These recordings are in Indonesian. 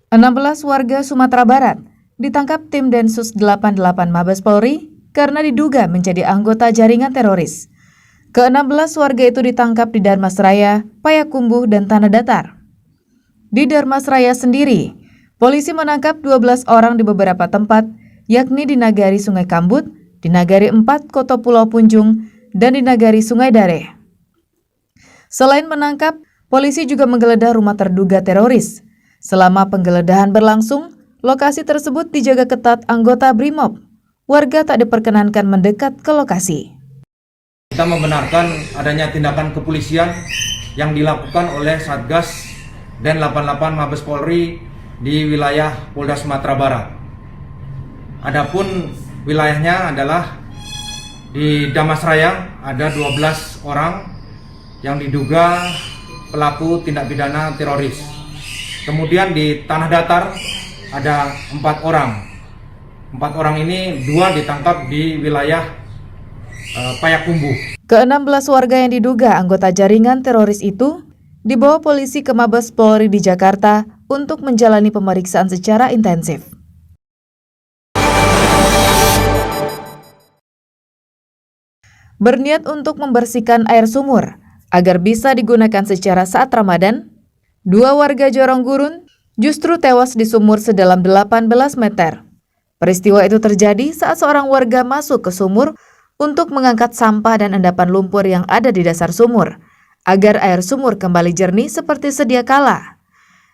16 warga Sumatera Barat ditangkap tim Densus 88 Mabes Polri karena diduga menjadi anggota jaringan teroris. Ke-16 warga itu ditangkap di Darmasraya, Payakumbuh, dan Tanah Datar. Di Darmasraya sendiri, polisi menangkap 12 orang di beberapa tempat, yakni di Nagari Sungai Kambut, di Nagari 4 Kota Pulau Punjung, dan di Nagari Sungai Dare. Selain menangkap, polisi juga menggeledah rumah terduga teroris. Selama penggeledahan berlangsung, lokasi tersebut dijaga ketat anggota BRIMOB. Warga tak diperkenankan mendekat ke lokasi. Kita membenarkan adanya tindakan kepolisian yang dilakukan oleh Satgas Den 88 Mabes Polri di wilayah Polda Sumatera Barat. Adapun wilayahnya adalah di Damasraya ada 12 orang yang diduga pelaku tindak pidana teroris. Kemudian di Tanah Datar ada 4 orang. 4 orang ini 2 ditangkap di wilayah Payakumbuh. Ke-16 warga yang diduga anggota jaringan teroris itu dibawa polisi ke Mabes Polri di Jakarta untuk menjalani pemeriksaan secara intensif. Berniat untuk membersihkan air sumur agar bisa digunakan secara saat Ramadan, 2 warga Jorong Gurun justru tewas di sumur sedalam 18 meter. Peristiwa itu terjadi saat seorang warga masuk ke sumur untuk mengangkat sampah dan endapan lumpur yang ada di dasar sumur, agar air sumur kembali jernih seperti sedia kala.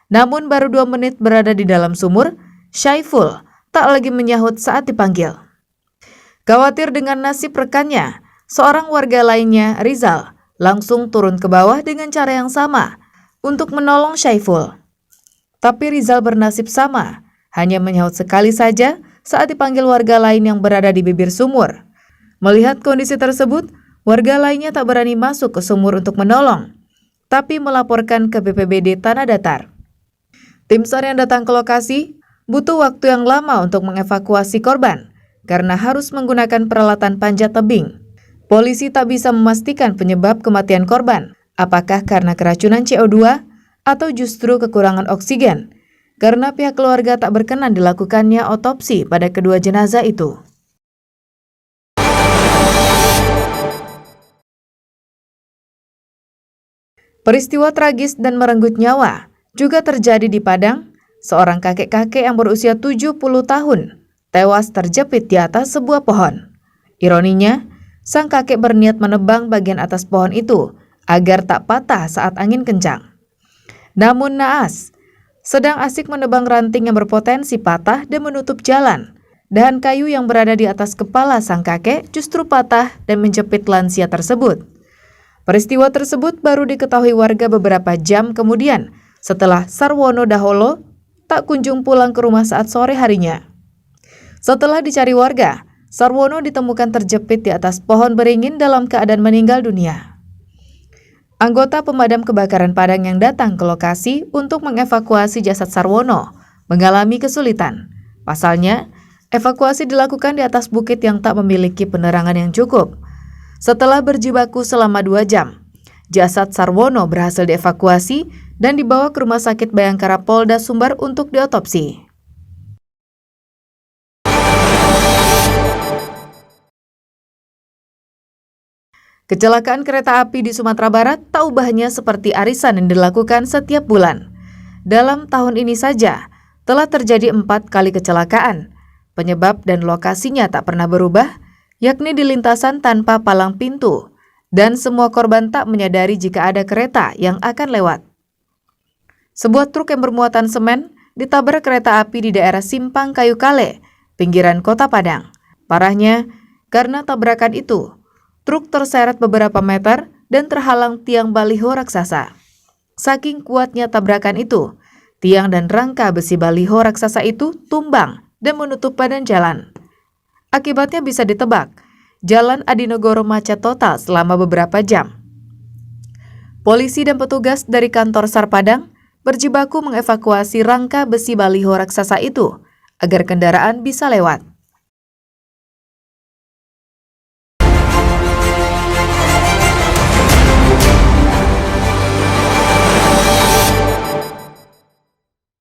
Namun baru 2 menit berada di dalam sumur, Syaiful tak lagi menyahut saat dipanggil. Khawatir dengan nasib rekannya, seorang warga lainnya, Rizal, langsung turun ke bawah dengan cara yang sama untuk menolong Syaiful. Tapi Rizal bernasib sama, hanya menyahut sekali saja saat dipanggil warga lain yang berada di bibir sumur. Melihat kondisi tersebut, warga lainnya tak berani masuk ke sumur untuk menolong, tapi melaporkan ke BPBD Tanah Datar. Tim SAR yang datang ke lokasi butuh waktu yang lama untuk mengevakuasi korban karena harus menggunakan peralatan panjat tebing. Polisi tak bisa memastikan penyebab kematian korban, apakah karena keracunan CO2 atau justru kekurangan oksigen, karena pihak keluarga tak berkenan dilakukannya otopsi pada kedua jenazah itu. Peristiwa tragis dan merenggut nyawa juga terjadi di Padang. Seorang kakek-kakek yang berusia 70 tahun tewas terjepit di atas sebuah pohon. Ironinya, sang kakek berniat menebang bagian atas pohon itu agar tak patah saat angin kencang. Namun naas, sedang asik menebang ranting yang berpotensi patah dan menutup jalan, dahan kayu yang berada di atas kepala sang kakek justru patah dan menjepit lansia tersebut. Peristiwa tersebut baru diketahui warga beberapa jam kemudian setelah Sarwono Daholo tak kunjung pulang ke rumah saat sore harinya. Setelah dicari warga, Sarwono ditemukan terjepit di atas pohon beringin dalam keadaan meninggal dunia. Anggota pemadam kebakaran Padang yang datang ke lokasi untuk mengevakuasi jasad Sarwono mengalami kesulitan. Pasalnya, evakuasi dilakukan di atas bukit yang tak memiliki penerangan yang cukup. Setelah berjibaku selama 2 jam, jasad Sarwono berhasil dievakuasi dan dibawa ke Rumah Sakit Bayangkara Polda Sumbar untuk diotopsi. Kecelakaan kereta api di Sumatera Barat tak ubahnya seperti arisan yang dilakukan setiap bulan. Dalam tahun ini saja, telah terjadi 4 kali kecelakaan. Penyebab dan lokasinya tak pernah berubah, yakni di lintasan tanpa palang pintu, dan semua korban tak menyadari jika ada kereta yang akan lewat. Sebuah truk yang bermuatan semen ditabrak kereta api di daerah Simpang Kayu Kale, pinggiran kota Padang. Parahnya, karena tabrakan itu, truk terseret beberapa meter dan terhalang tiang baliho raksasa. Saking kuatnya tabrakan itu, tiang dan rangka besi baliho raksasa itu tumbang dan menutup badan jalan. Akibatnya bisa ditebak, Jalan Adinegoro macet total selama beberapa jam. Polisi dan petugas dari kantor SAR Padang berjibaku mengevakuasi rangka besi baliho raksasa itu agar kendaraan bisa lewat.